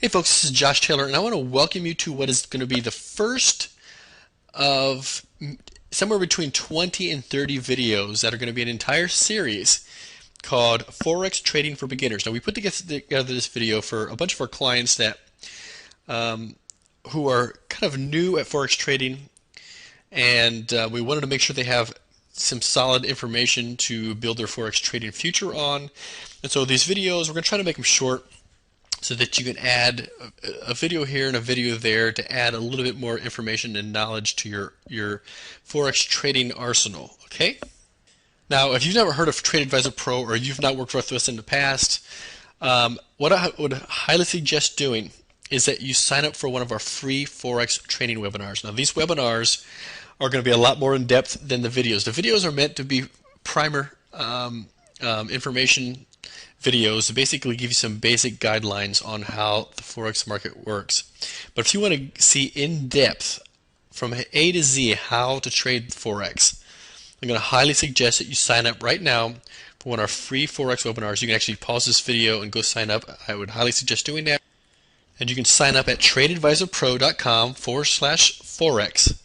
Hey folks, this is Josh Taylor, and I want to welcome you to what is going to be the first of somewhere between 20 and 30 videos that are going to be an entire series called Forex Trading for Beginners. Now, we put together this video for a bunch of our clients that who are kind of new at Forex trading, and we wanted to make sure they have some solid information to build their Forex trading future on. And so these videos, we're going to try to make them short, so that you can add a video here and a video there to add a little bit more information and knowledge to your Forex trading arsenal. Okay? Now, if you've never heard of Trade Advisor Pro or you've not worked with us in the past, what I would highly suggest doing is that you sign up for one of our free Forex training webinars. Now, these webinars are going to be a lot more in depth than the videos. The videos are meant to be primer information videos to basically give you some basic guidelines on how the Forex market works. But if you want to see in depth from A to Z how to trade Forex, I'm going to highly suggest that you sign up right now for one of our free Forex webinars. You can actually pause this video and go sign up. I would highly suggest doing that. And you can sign up at tradeadvisorpro.com/Forex.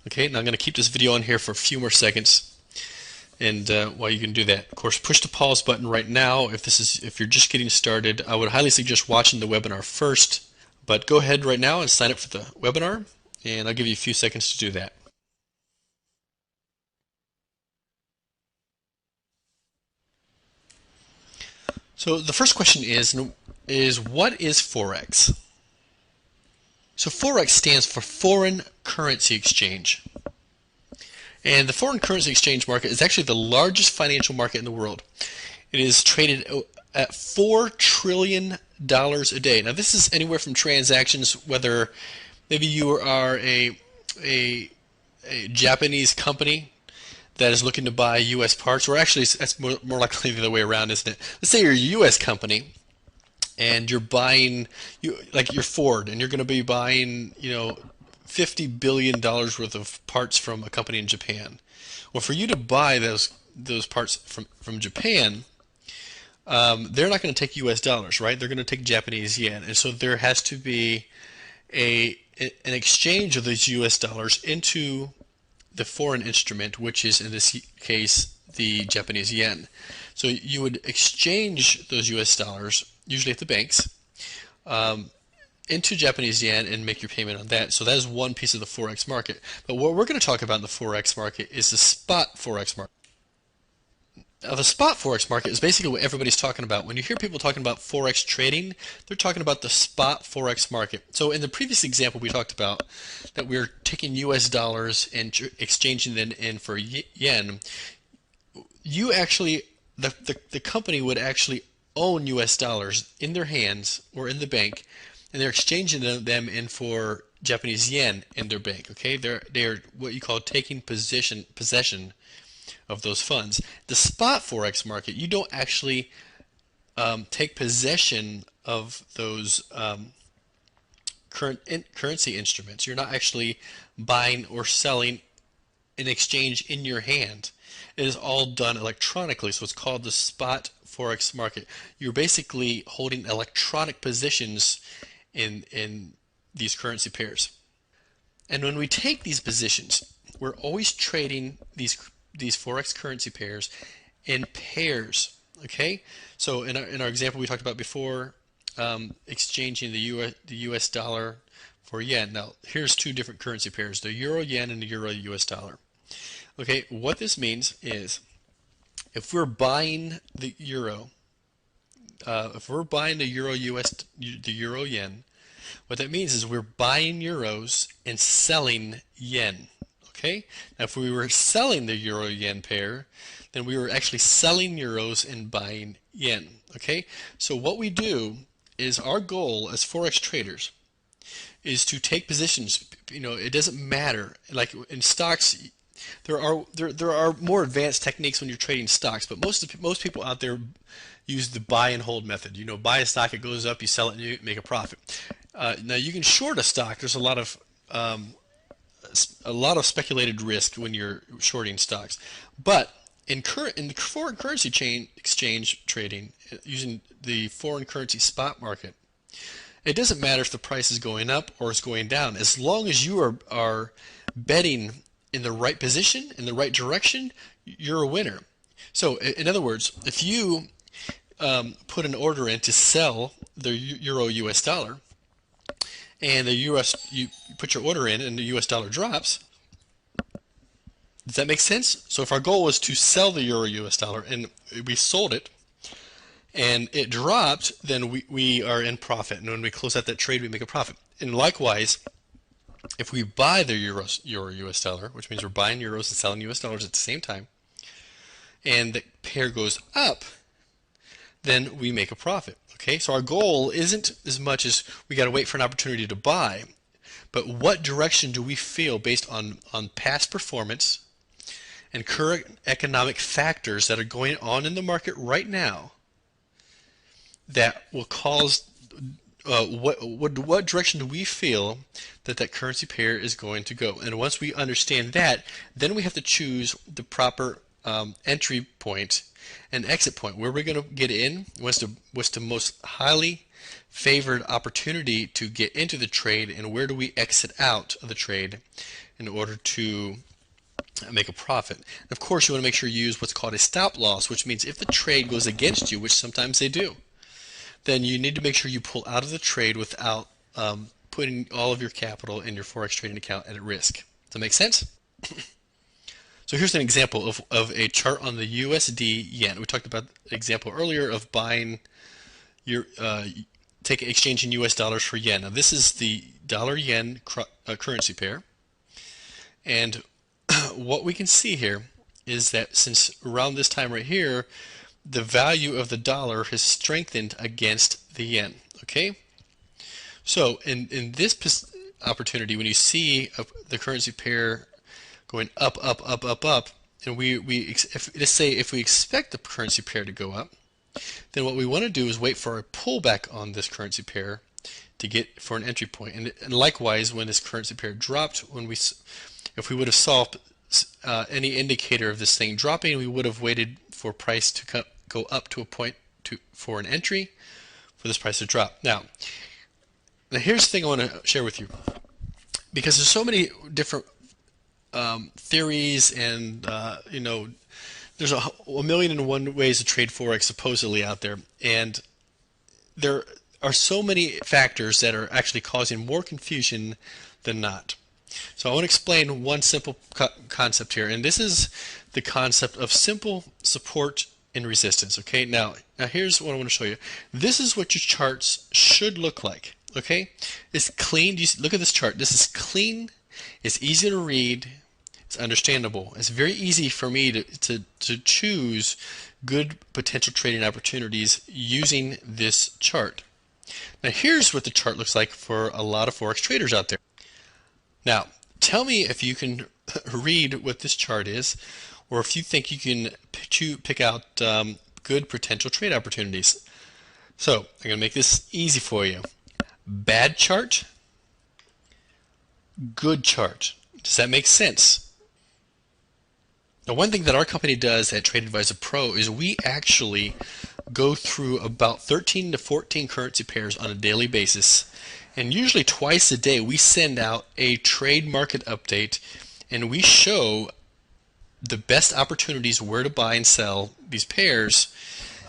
Okay, now I'm going to keep this video on here for a few more seconds. And while you can do that, of course, push the pause button right now. If you're just getting started, I would highly suggest watching the webinar first. But go ahead right now and sign up for the webinar, and I'll give you a few seconds to do that. So the first question is what is Forex? So Forex stands for foreign currency exchange. And the foreign currency exchange market is actually the largest financial market in the world. It is traded at $4 trillion a day. Now, this is anywhere from transactions, whether maybe you are a Japanese company that is looking to buy U.S. parts, or actually that's more likely the other way around, isn't it? Let's say you're a U.S. company and you're buying, like you're Ford, and you're going to be buying, $50 billion worth of parts from a company in Japan. Well, for you to buy those parts from Japan, they're not going to take U.S. dollars, right? They're going to take Japanese yen, and so there has to be an exchange of those U.S. dollars into the foreign instrument, which is in this case the Japanese yen. So you would exchange those U.S. dollars, usually at the banks, into Japanese yen and make your payment on that. So that is one piece of the Forex market. But what we're going to talk about in the Forex market is the spot Forex market. Now, the spot Forex market is basically what everybody's talking about. When you hear people talking about Forex trading, they're talking about the spot Forex market. So in the previous example we talked about that we're taking US dollars and exchanging them in for yen, you actually, the company would actually own US dollars in their hands or in the bank, and they're exchanging them in for Japanese yen in their bank. Okay, they're what you call taking possession of those funds. The spot Forex market, you don't actually take possession of those currency instruments. You're not actually buying or selling an exchange in your hand. It is all done electronically, so it's called the spot Forex market. You're basically holding electronic positions in these currency pairs. And when we take these positions, we're always trading these Forex currency pairs in pairs. Okay, so in our example we talked about before, exchanging the U.S. dollar for yen. Now here's two different currency pairs: the euro yen and the euro U.S. dollar. Okay, what this means is if we're buying the euro, if we're buying the euro yen, what that means is we're buying euros and selling yen. Okay? Now, if we were selling the euro yen pair, then we were actually selling euros and buying yen. Okay? So what we do is our goal as Forex traders is to take positions. It doesn't matter. Like in stocks, there are more advanced techniques when you're trading stocks, but most people out there use the buy and hold method. Buy a stock, it goes up, you sell it, and you make a profit. Now you can short a stock. There's a lot of speculated risk when you're shorting stocks, but in the foreign currency exchange trading using the foreign currency spot market, It doesn't matter if the price is going up or it's going down. As long as you are betting in the right position, in the right direction, you're a winner. So, in other words, if you put an order in to sell the euro US dollar, and the US, you put your order in and the US dollar drops, does that make sense? So if our goal was to sell the euro US dollar and we sold it and it dropped, then we are in profit. And when we close out that trade, we make a profit. And likewise, if we buy the euro US dollar, which means we're buying euros and selling US dollars at the same time, and the pair goes up, then we make a profit. Okay, so our goal isn't as much as we got to wait for an opportunity to buy, but what direction do we feel based on past performance and current economic factors that are going on in the market right now that will cause what direction do we feel that currency pair is going to go? And once we understand that, then we have to choose the proper entry point and exit point. Where we're going to get in, what's the most highly favored opportunity to get into the trade, and where do we exit out of the trade in order to make a profit. And of course, you want to make sure you use what's called a stop loss, which means if the trade goes against you, which sometimes they do, then you need to make sure you pull out of the trade without putting all of your capital in your Forex trading account at risk. Does that make sense? So here's an example of a chart on the USD yen. We talked about the example earlier of buying your exchanging US dollars for yen. Now this is the dollar yen currency pair, and what we can see here is that since around this time right here, the value of the dollar has strengthened against the yen. Okay, so in this opportunity, when you see the currency pair going up, and let's say if we expect the currency pair to go up, then what we want to do is wait for a pullback on this currency pair to get for an entry point. And likewise, when this currency pair dropped, if we would have saw any indicator of this thing dropping, we would have waited for price to go up to a point for an entry, for this price to drop. Now here's the thing I want to share with you, because there's so many different theories, and there's a million and one ways to trade Forex supposedly out there, and there are so many factors that are actually causing more confusion than not. So I want to explain one simple concept here, and this is the concept of simple support and resistance. Okay, now here's what I want to show you. This is what your charts should look like. Okay, it's clean. Look at this chart. This is clean. It's easy to read. It's understandable. It's very easy for me to choose good potential trading opportunities using this chart. Now here's what the chart looks like for a lot of Forex traders out there. Now tell me if you can read what this chart is, or if you think you can pick out good potential trade opportunities. So I'm going to make this easy for you. Bad chart, good chart. Does that make sense? Now, one thing that our company does at Trade Advisor Pro is we actually go through about 13 to 14 currency pairs on a daily basis, and usually twice a day we send out a trade market update, and we show the best opportunities where to buy and sell these pairs,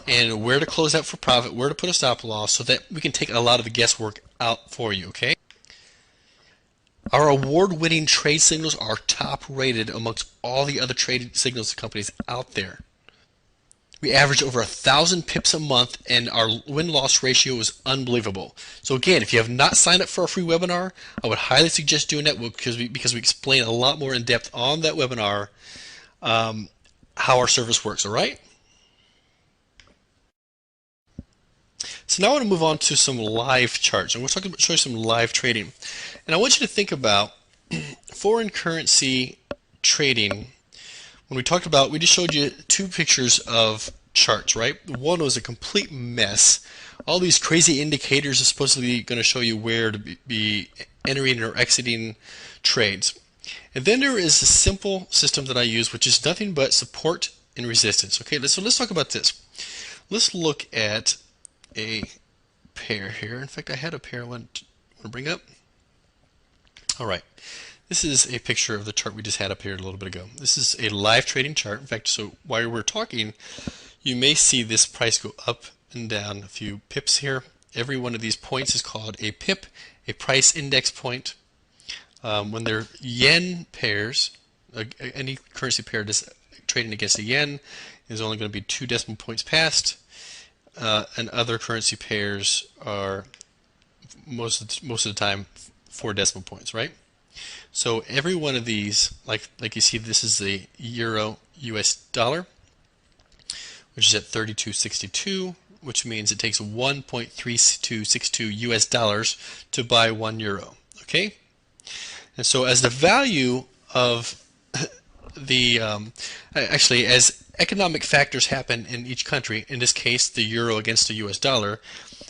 and where to close out for profit, where to put a stop loss, so that we can take a lot of the guesswork out for you. Okay, our award-winning trade signals are top rated amongst all the other trade signals companies out there. We average over 1,000 pips a month, and our win-loss ratio is unbelievable. So again, if you have not signed up for a free webinar, I would highly suggest doing that, because we explain a lot more in depth on that webinar how our service works. All right. So now I want to move on to some live charts, and we're talking about show you some live trading. And I want you to think about foreign currency trading. When we talked about, we just showed you two pictures of charts, right? One was a complete mess. All these crazy indicators are supposedly going to show you where to be entering or exiting trades. And then there is a simple system that I use, which is nothing but support and resistance. Okay, so let's talk about this. Let's look at a pair here. In fact, I had a pair I want to bring up. All right. This is a picture of the chart we just had up here a little bit ago. This is a live trading chart. In fact, so while we're talking, you may see this price go up and down a few pips here. Every one of these points is called a pip, a price index point. When they're yen pairs, any currency pair trading against a yen is only going to be 2 decimal points past, and other currency pairs are most of the time 4 decimal points, right? So every one of these, like you see, this is the euro US dollar, which is at 32.62, which means it takes 1.3262 US dollars to buy 1 euro. Okay, and so as the value of the actually, as economic factors happen in each country, in this case the euro against the US dollar,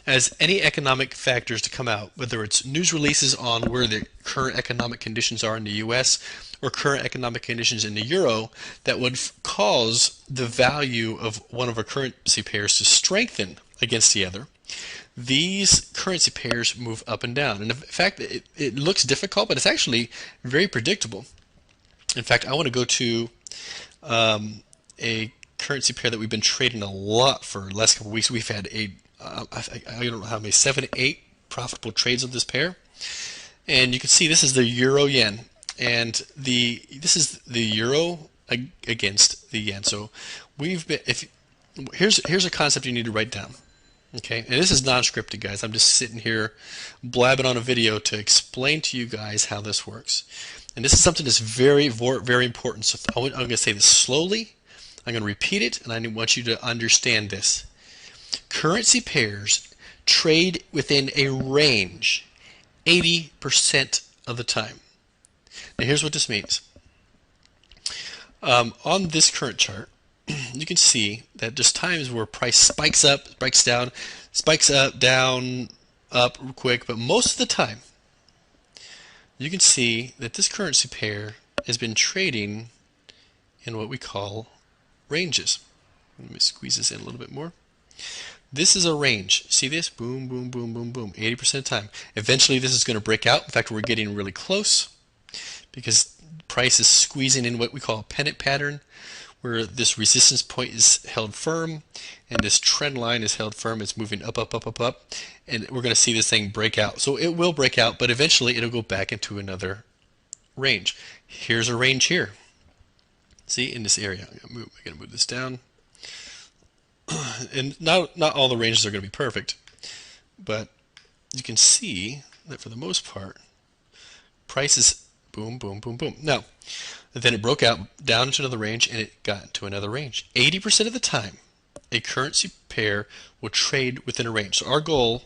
as any economic factors to come out, whether it's news releases on where the current economic conditions are in the US or current economic conditions in the euro, that would cause the value of one of our currency pairs to strengthen against the other, these currency pairs move up and down. And in fact, it looks difficult, but it's actually very predictable. In fact, I want to go to a currency pair that we've been trading a lot for the last couple of weeks. We've had I don't know how many, 7, 8 profitable trades of this pair. And you can see this is the euro yen, and this is the euro against the yen. So here's a concept you need to write down. Okay, and this is non-scripted, guys. I'm just sitting here blabbing on a video to explain to you guys how this works. And this is something that's very, very important. So I'm going to say this slowly. I'm going to repeat it, and I want you to understand this. Currency pairs trade within a range 80% of the time. Now here's what this means. On this current chart, you can see that there's times where price spikes up, spikes down, spikes up, down, up real quick, but most of the time you can see that this currency pair has been trading in what we call ranges. Let me squeeze this in a little bit more. This is a range. See this? Boom, boom, boom, boom, boom. 80% of the time. Eventually this is going to break out. In fact, we're getting really close because price is squeezing in what we call a pennant pattern, where this resistance point is held firm and this trend line is held firm. It's moving up, up, up, up, up, and we're going to see this thing break out. So it will break out, but eventually it'll go back into another range. Here's a range here. See, in this area. I'm going to move this down. And not all the ranges are going to be perfect, but you can see that for the most part, price is boom, boom, boom, boom. Now, then it broke out down into another range, and it got into another range. 80% of the time, a currency pair will trade within a range. So our goal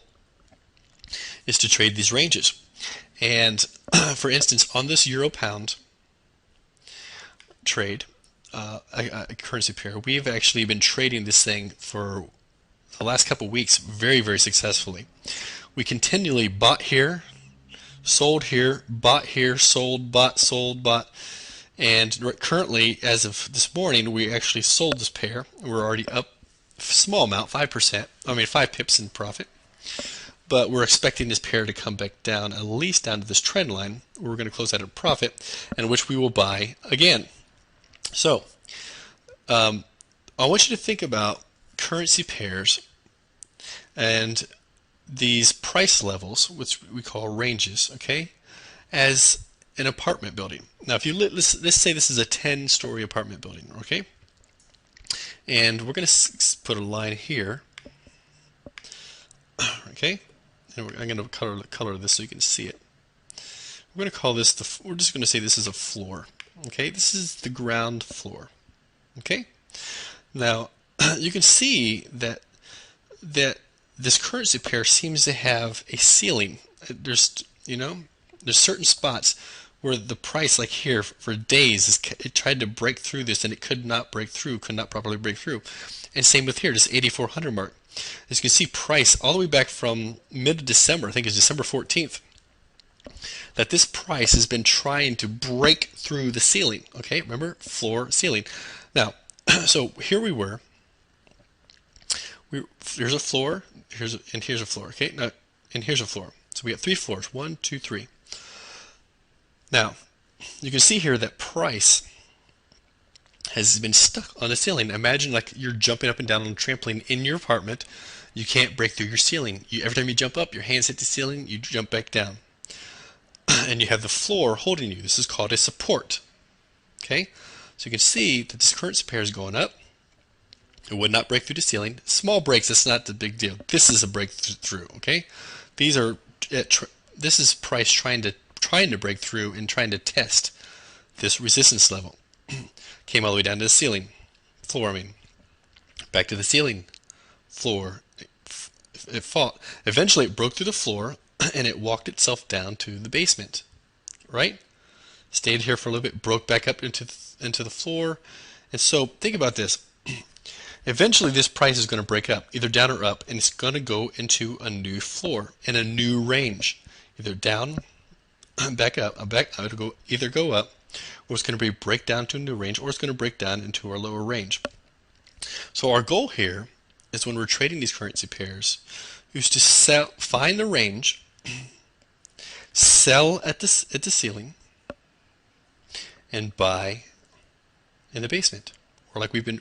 is to trade these ranges. And for instance, on this euro pound trade, a currency pair, we've actually been trading this thing for the last couple of weeks very, very successfully. We continually bought here, sold here, bought here, sold, bought, sold, bought, and currently, as of this morning, we actually sold this pair. We're already up a small amount, 5%, I mean 5 pips in profit, but we're expecting this pair to come back down, at least down to this trend line. We're going to close out at a profit, and which we will buy again. So, I want you to think about currency pairs and these price levels, which we call ranges, okay, as an apartment building. Now, if you let's say this is a 10-story apartment building, okay, and we're going to put a line here, okay, and I'm going to color this so you can see it. We're going to call this we're just going to say this is a floor. Okay, this is the ground floor. Okay, now you can see that this currency pair seems to have a ceiling. There's certain spots where the price, like here, for days, it tried to break through this and it could not break through, could not properly break through. And same with here, this 8400 mark. As you can see, price all the way back from mid-December, I think it's December 14th. That this price has been trying to break through the ceiling. Okay, remember, floor, ceiling. Now, so here we were Here's a floor, here's a floor. Okay, now and here's a floor. So we got three floors. One, two, three. Now you can see here that price has been stuck on the ceiling. Imagine like you're jumping up and down on a trampoline in your apartment. You can't break through your ceiling. Every time you jump up, your hands hit the ceiling, you jump back down. And you have the floor holding you. This is called a support. Okay? So you can see that this currency pair is going up. It would not break through the ceiling. Small breaks, that's not the big deal. This is a breakthrough, okay? This is price trying to break through and trying to test this resistance level. Came all the way down to the ceiling, floor, I mean. Back to the ceiling, floor. It fought. Eventually it broke through the floor and it walked itself down to the basement, right? Stayed here for a little bit, broke back up into the floor. And so think about this. Eventually this price is going to break up, either down or up, and it's going to go into a new floor in a new range, either down, back up, it'll either go up, or it's going to break down to a new range, or it's going to break down into our lower range. So our goal here is, when we're trading these currency pairs, is to find the range, sell at the ceiling, and buy in the basement. Or like we've been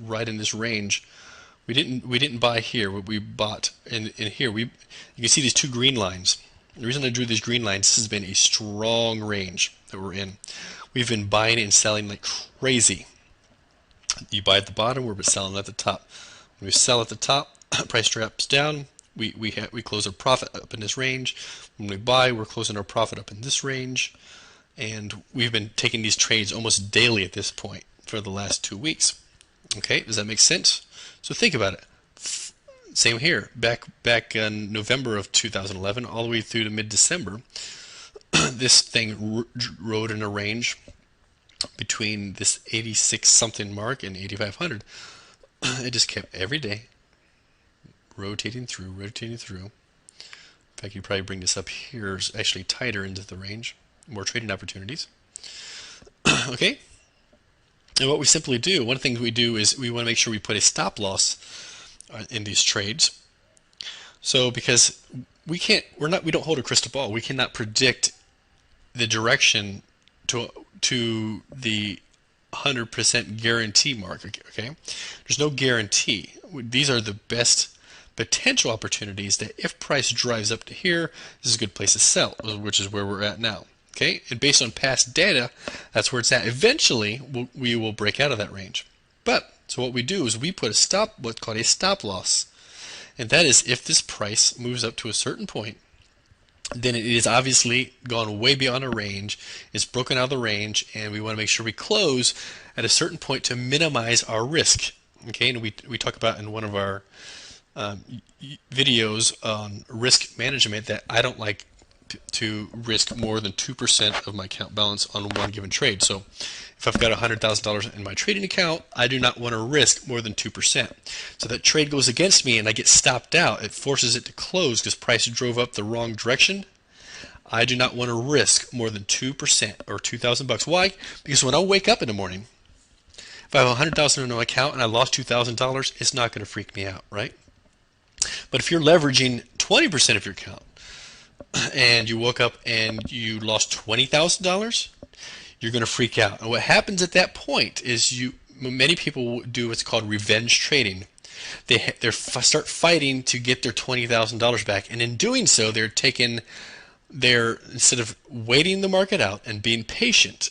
right in this range. We didn't buy here. We bought in here. You can see these two green lines. The reason I drew these green lines, this has been a strong range that we're in. We've been buying and selling like crazy. You buy at the bottom, we're selling at the top. When we sell at the top, price drops down. We close our profit up in this range. When we buy, we're closing our profit up in this range. And we've been taking these trades almost daily at this point for the last 2 weeks. Okay, does that make sense? So think about it. Same here. Back in November of 2011, all the way through to mid-December, this thing rode in a range between this 86 something mark and 8,500. It just kept every day rotating through. In fact, you probably bring this up here, is actually tighter into the range, more trading opportunities. Okay. And what we simply do, one of the things we do is we want to make sure we put a stop loss in these trades. So because we don't hold a crystal ball, we cannot predict the direction to the 100% guarantee mark. Okay, there's no guarantee. These are the best potential opportunities that if price drives up to here, this is a good place to sell, which is where we're at now. Okay, and based on past data, that's where it's at. Eventually, we will break out of that range. But so what we do is we put what's called a stop loss, and that is if this price moves up to a certain point, then it is obviously gone way beyond a range. It's broken out of the range, and we want to make sure we close at a certain point to minimize our risk. Okay, and we talk about in one of our videos on risk management that I don't like to risk more than 2% of my account balance on one given trade. So if I've got $100,000 in my trading account, I do not want to risk more than 2%. So that trade goes against me and I get stopped out. It forces it to close because price drove up the wrong direction. I do not want to risk more than 2% or $2,000. Why? Because when I wake up in the morning, if I have $100,000 in my account and I lost $2,000, it's not going to freak me out, right? But if you're leveraging 20% of your account, and you woke up and you lost $20,000, you're going to freak out. And what happens at that point is many people do what's called revenge trading. They start fighting to get their $20,000 back, and in doing so, instead of waiting the market out and being patient,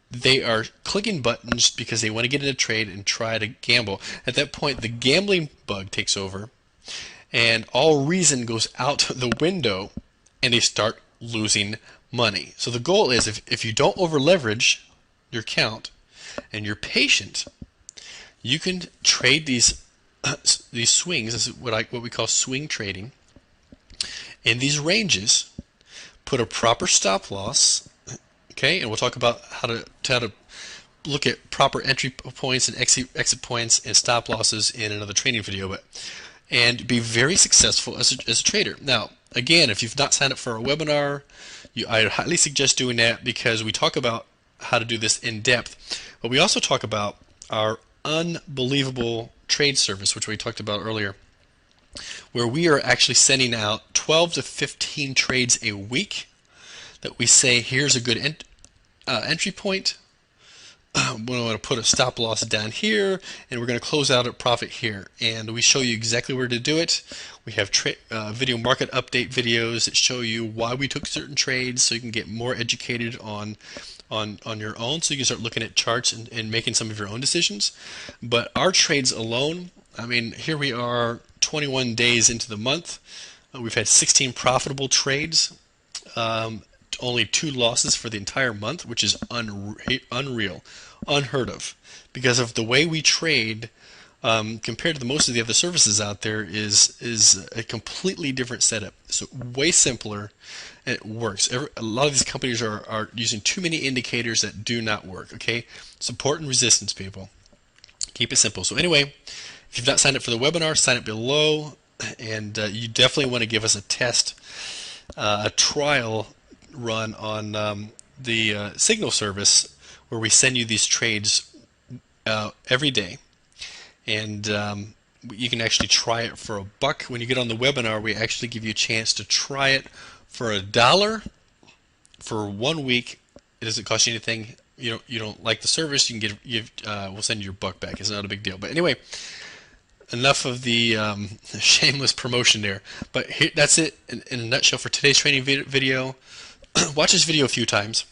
they are clicking buttons because they want to get in a trade and try to gamble. At that point, the gambling bug takes over, and all reason goes out the window, and they start losing money. So the goal is, if you don't over leverage your account and you're patient, you can trade these swings. This is what we call swing trading. In these ranges, put a proper stop loss. Okay, and we'll talk about how to look at proper entry points and exit points and stop losses in another training video. And be very successful as a trader. Now, again, if you've not signed up for our webinar, I highly suggest doing that, because we talk about how to do this in depth. But we also talk about our unbelievable trade service, which we talked about earlier, where we are actually sending out 12 to 15 trades a week that we say, here's a good entry point. We want to put a stop loss down here, and we're going to close out at profit here. And we show you exactly where to do it. We have video market update videos that show you why we took certain trades, so you can get more educated on your own, so you can start looking at charts and making some of your own decisions. But our trades alone, I mean, here we are 21 days into the month. We've had 16 profitable trades. Only 2 losses for the entire month, which is unreal, unheard of, because of the way we trade. Compared to most of the other services out there, is a completely different setup. So way simpler, and it works. A lot of these companies are using too many indicators that do not work. Okay, support and resistance, people. Keep it simple. So anyway, if you've not signed up for the webinar, sign up below, and you definitely want to give us a test, a trial run on the Signal service, where we send you these trades every day, and you can actually try it for $1. When you get on the webinar, we actually give you a chance to try it for $1 for 1 week. It doesn't cost you anything. You don't like the service, you can we'll send you your $1 back. It's not a big deal. But anyway, enough of the shameless promotion there. But here, that's it in a nutshell for today's training video. Watch this video a few times,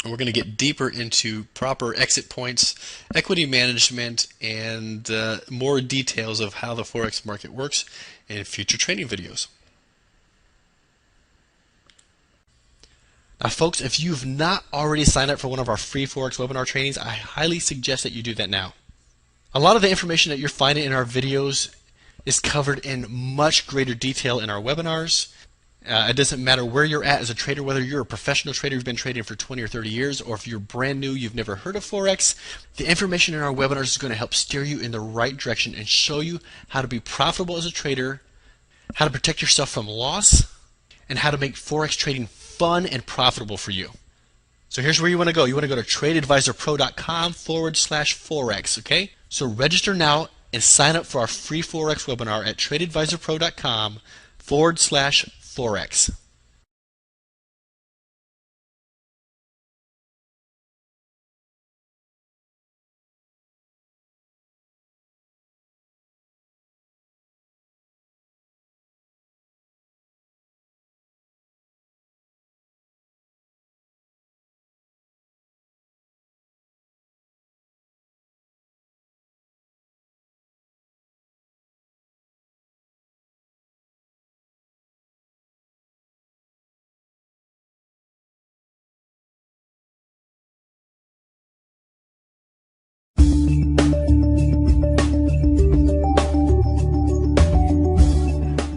and we're going to get deeper into proper exit points, equity management, and more details of how the Forex market works in future training videos. Now folks, if you've not already signed up for one of our free Forex webinar trainings, I highly suggest that you do that now. A lot of the information that you're finding in our videos is covered in much greater detail in our webinars. It doesn't matter where you're at as a trader, whether you're a professional trader who's been trading for 20 or 30 years, or if you're brand new, you've never heard of Forex. The information in our webinars is going to help steer you in the right direction and show you how to be profitable as a trader, how to protect yourself from loss, and how to make Forex trading fun and profitable for you. So here's where you want to go. You want to go to tradeadvisorpro.com/Forex, okay? So register now and sign up for our free Forex webinar at tradeadvisorpro.com/Forex.